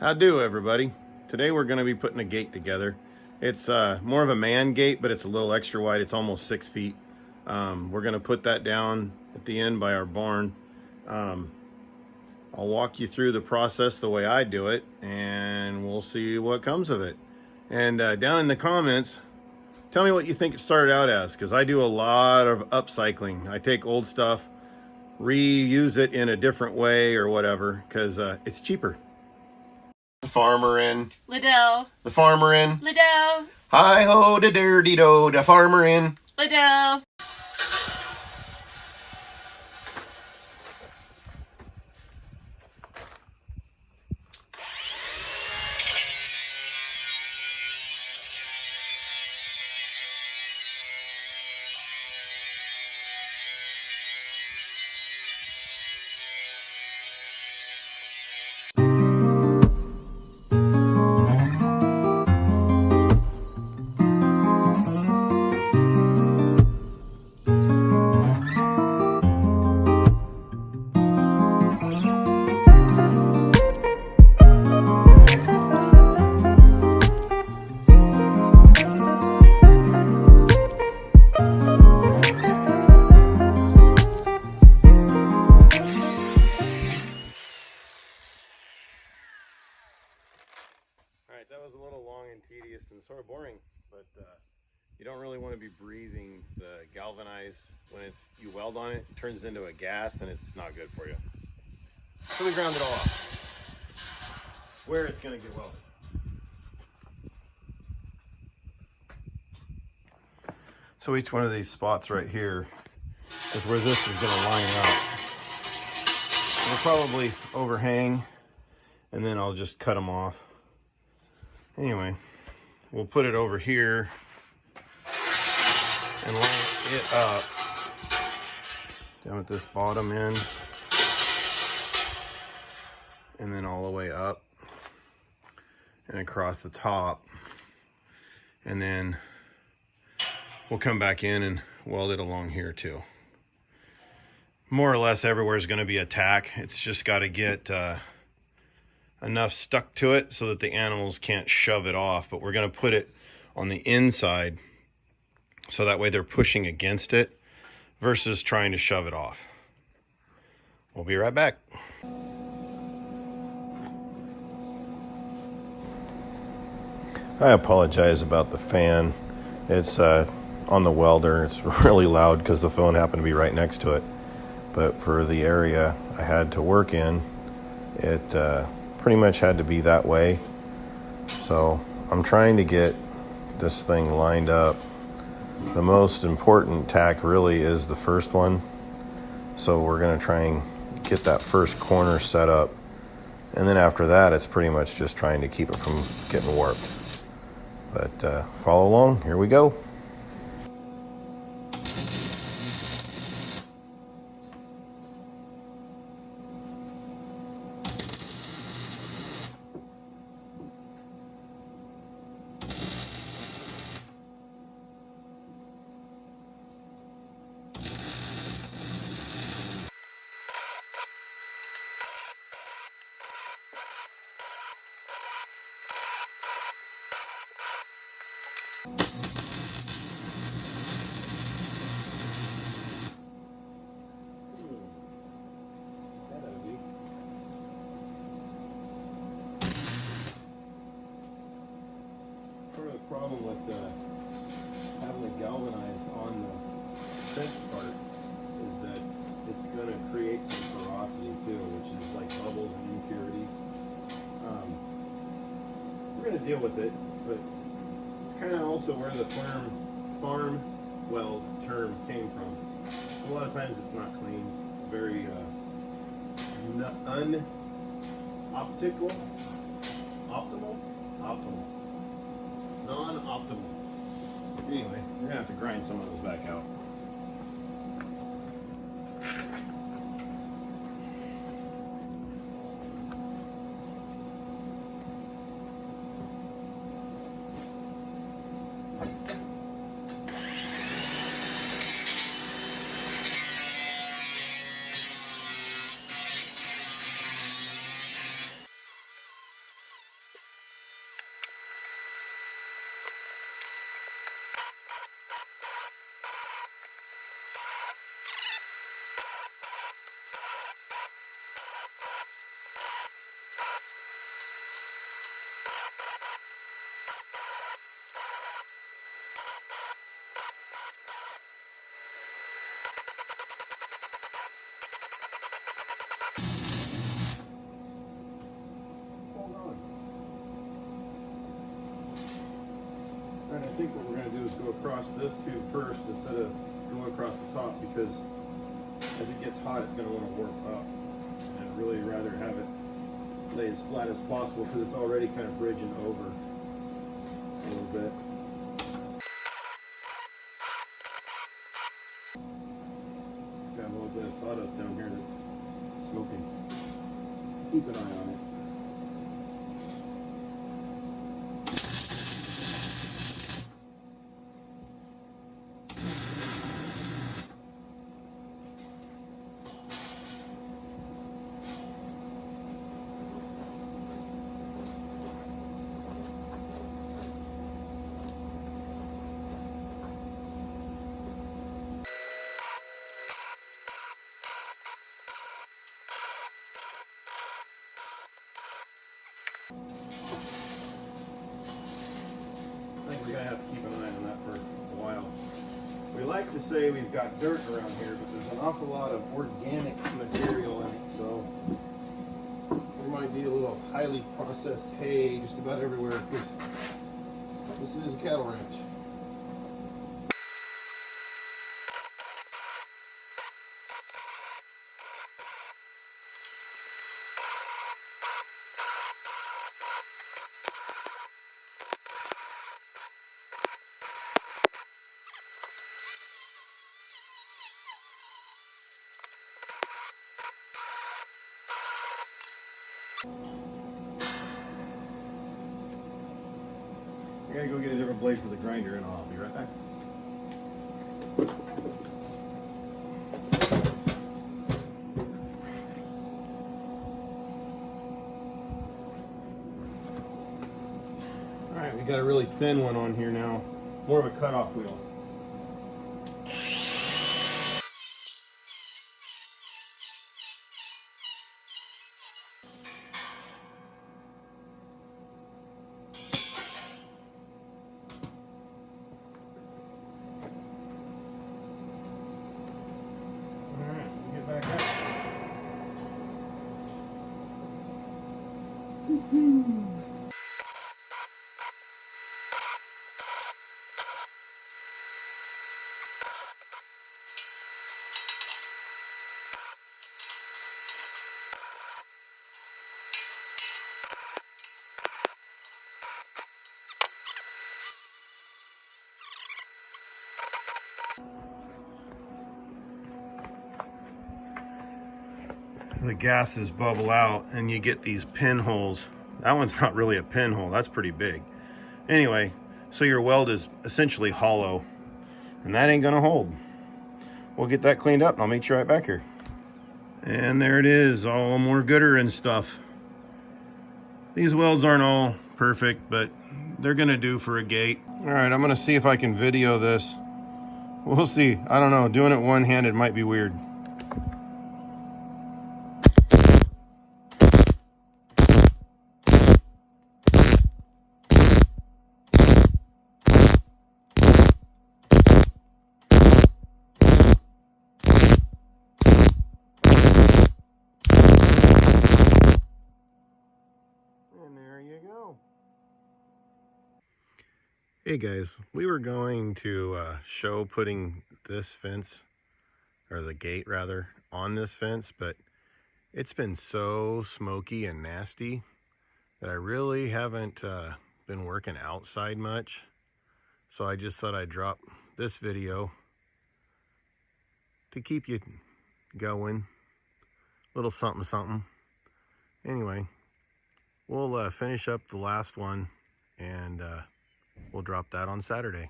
How do, everybody? Today we're going to be putting a gate together. It's more of a man gate, but it's a little extra wide. It's almost 6 feet. We're going to put that down at the end by our barn. I'll walk you through the process the way I do it, and we'll see what comes of it. And down in the comments, tell me what you think it started out as, because I do a lot of upcycling. I take old stuff, reuse it in a different way or whatever, because it's cheaper. The farmer in. Liddell. The farmer in. Liddell. Hi-ho, da dirty do, the farmer in. Liddell. Alright, that was a little long and tedious and sort of boring, but you don't really want to be breathing the galvanized. When you weld on it, it turns into a gas and it's not good for you. So we ground it all off where it's going to get welded. So each one of these spots right here is where this is going to line up. It'll probably overhang, and then I'll just cut them off. Anyway, we'll put it over here and line it up down at this bottom end, and then all the way up and across the top, and then we'll come back in and weld it along here too. More or less everywhere is going to be a tack. It's just got to get enough stuck to it so that the animals can't shove it off, but we're going to put it on the inside so that way they're pushing against it versus trying to shove it off. We'll be right back. I apologize about the fan. It's on the welder. It's really loud because the phone happened to be right next to it. But for the area I had to work in, it pretty much had to be that way. So I'm trying to get this thing lined up. The most important tack really is the first one. So we're going to try and get that first corner set up. And then after that, it's pretty much just trying to keep it from getting warped. But follow along. Here we go. Part of the problem with having it galvanized on the fence part is that it's going to create some porosity too, which is like bubbles and impurities. We're going to deal with it, but it's kind of also where the farm weld term came from. A lot of times it's not clean, very optimal, non-optimal. Anyway, we're gonna have to grind some of those back out. Hold on. And I think what we're going to do is go across this tube first instead of going across the top, because as it gets hot, it's going to want to warm up. And I'd really rather have it lay as flat as possible because it's already kind of bridging over a little bit. Got a little bit of sawdust down here that's smoking. Keep an eye on it. I think we're going to have to keep an eye on that for a while. We like to say we've got dirt around here, but there's an awful lot of organic material in it, so there might be a little highly processed hay just about everywhere, because this is a cattle ranch. I gotta go get a different blade for the grinder and I'll be right back. Alright, we got a really thin one on here now. More of a cutoff wheel. The gases bubble out and you get these pinholes. That one's not really a pinhole, that's pretty big. Anyway, so your weld is essentially hollow, and that ain't gonna hold. We'll get that cleaned up and I'll meet you right back here. And there it is, all more gooder and stuff. These welds aren't all perfect, but they're gonna do for a gate. All right, I'm gonna see if I can video this. We'll see, I don't know, doing it one-handed might be weird. And there you go. Hey guys, we were going to show putting this fence, or the gate rather, on this fence, but it's been so smoky and nasty that I really haven't been working outside much. So I just thought I'd drop this video to keep you going. Little something something. Anyway, we'll finish up the last one and we'll drop that on Saturday.